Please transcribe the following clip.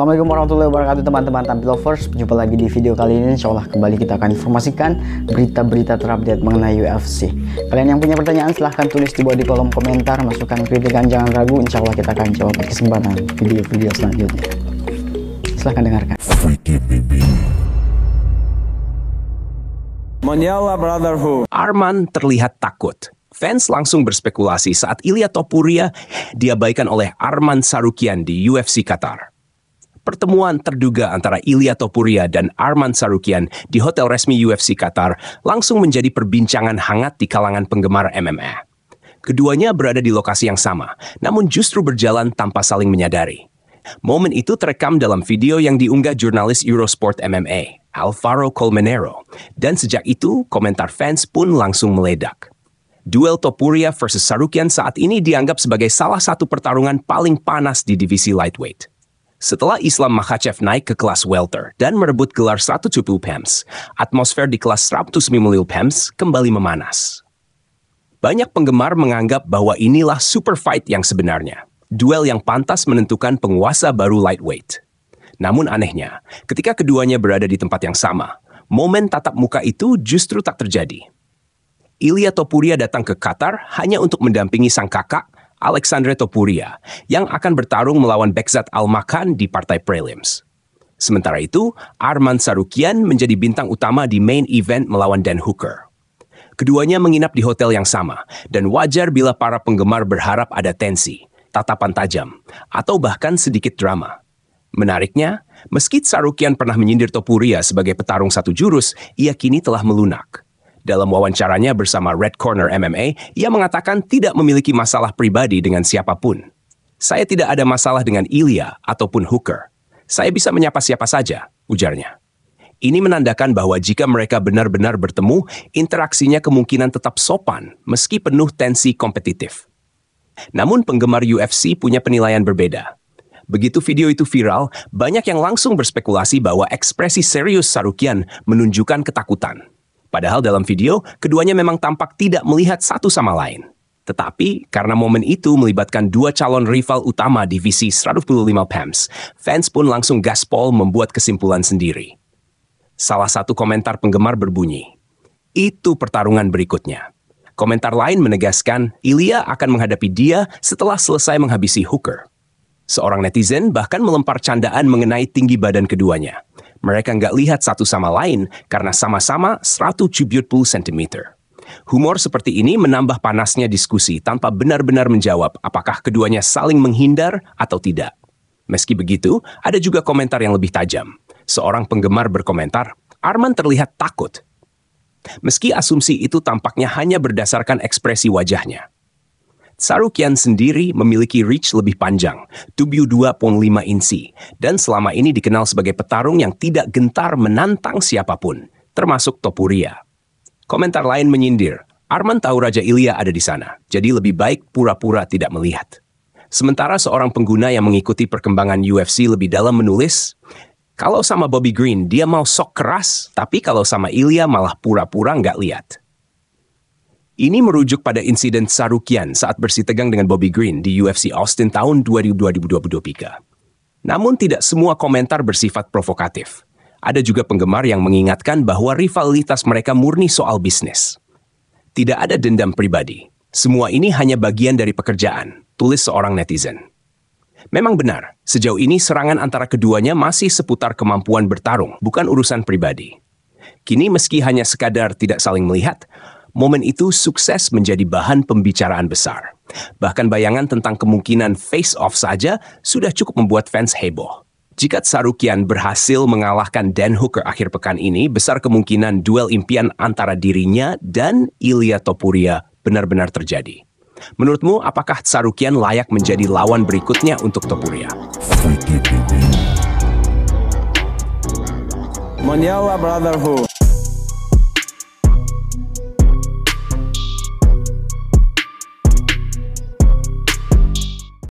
Assalamualaikum warahmatullahi wabarakatuh teman-teman Tampi Lovers. Jumpa lagi di video kali ini. Insya Allah kembali kita akan informasikan berita-berita terupdate mengenai UFC. Kalian yang punya pertanyaan silahkan tulis di bawah di kolom komentar. Masukkan kritikan, jangan ragu. Insya Allah kita akan jawab di kesempatan video-video selanjutnya. Silahkan dengarkan. Mondial Brotherhood. Arman terlihat takut. Fans langsung berspekulasi saat Ilia Topuria diabaikan oleh Arman Tsarukyan di UFC Qatar. Pertemuan terduga antara Ilia Topuria dan Arman Tsarukyan di hotel resmi UFC Qatar langsung menjadi perbincangan hangat di kalangan penggemar MMA. Keduanya berada di lokasi yang sama, namun justru berjalan tanpa saling menyadari. Momen itu terekam dalam video yang diunggah jurnalis Eurosport MMA, Alvaro Colmenero, dan sejak itu komentar fans pun langsung meledak. Duel Topuria versus Tsarukyan saat ini dianggap sebagai salah satu pertarungan paling panas di divisi lightweight. Setelah Islam Makhachev naik ke kelas welter dan merebut gelar 170 pounds, atmosfer di kelas 150 pounds kembali memanas. Banyak penggemar menganggap bahwa inilah super fight yang sebenarnya, duel yang pantas menentukan penguasa baru lightweight. Namun anehnya, ketika keduanya berada di tempat yang sama, momen tatap muka itu justru tak terjadi. Ilia Topuria datang ke Qatar hanya untuk mendampingi sang kakak, Alexandre Topuria, yang akan bertarung melawan Bekzat Almakhan di partai prelims. Sementara itu, Arman Tsarukyan menjadi bintang utama di main event melawan Dan Hooker. Keduanya menginap di hotel yang sama, dan wajar bila para penggemar berharap ada tensi, tatapan tajam, atau bahkan sedikit drama. Menariknya, meski Tsarukyan pernah menyindir Topuria sebagai petarung satu jurus, ia kini telah melunak. Dalam wawancaranya bersama Red Corner MMA, ia mengatakan tidak memiliki masalah pribadi dengan siapapun. Saya tidak ada masalah dengan Ilia ataupun Hooker. Saya bisa menyapa siapa saja, ujarnya. Ini menandakan bahwa jika mereka benar-benar bertemu, interaksinya kemungkinan tetap sopan, meski penuh tensi kompetitif. Namun penggemar UFC punya penilaian berbeda. Begitu video itu viral, banyak yang langsung berspekulasi bahwa ekspresi serius Tsarukyan menunjukkan ketakutan. Padahal dalam video, keduanya memang tampak tidak melihat satu sama lain. Tetapi, karena momen itu melibatkan dua calon rival utama divisi 155 pounds, fans pun langsung gaspol membuat kesimpulan sendiri. Salah satu komentar penggemar berbunyi, "Itu pertarungan berikutnya." Komentar lain menegaskan, Ilia akan menghadapi dia setelah selesai menghabisi Hooker. Seorang netizen bahkan melempar candaan mengenai tinggi badan keduanya. Mereka nggak lihat satu sama lain karena sama-sama 170 cm. Humor seperti ini menambah panasnya diskusi tanpa benar-benar menjawab apakah keduanya saling menghindar atau tidak. Meski begitu, ada juga komentar yang lebih tajam. Seorang penggemar berkomentar, Arman terlihat takut. Meski asumsi itu tampaknya hanya berdasarkan ekspresi wajahnya. Tsarukyan sendiri memiliki reach lebih panjang, tubuh 2,5 inci, dan selama ini dikenal sebagai petarung yang tidak gentar menantang siapapun, termasuk Topuria. Komentar lain menyindir, Arman tahu Raja Ilia ada di sana, jadi lebih baik pura-pura tidak melihat. Sementara seorang pengguna yang mengikuti perkembangan UFC lebih dalam menulis, kalau sama Bobby Green dia mau sok keras, tapi kalau sama Ilia malah pura-pura nggak lihat. Ini merujuk pada insiden Tsarukyan saat bersitegang dengan Bobby Green di UFC Austin tahun 2023. Namun tidak semua komentar bersifat provokatif. Ada juga penggemar yang mengingatkan bahwa rivalitas mereka murni soal bisnis. Tidak ada dendam pribadi. Semua ini hanya bagian dari pekerjaan, tulis seorang netizen. Memang benar, sejauh ini serangan antara keduanya masih seputar kemampuan bertarung, bukan urusan pribadi. Kini meski hanya sekadar tidak saling melihat, momen itu sukses menjadi bahan pembicaraan besar. Bahkan bayangan tentang kemungkinan face-off saja sudah cukup membuat fans heboh. Jika Tsarukyan berhasil mengalahkan Dan Hooker akhir pekan ini, besar kemungkinan duel impian antara dirinya dan Ilia Topuria benar-benar terjadi. Menurutmu, apakah Tsarukyan layak menjadi lawan berikutnya untuk Topuria? Mondial Brotherhood.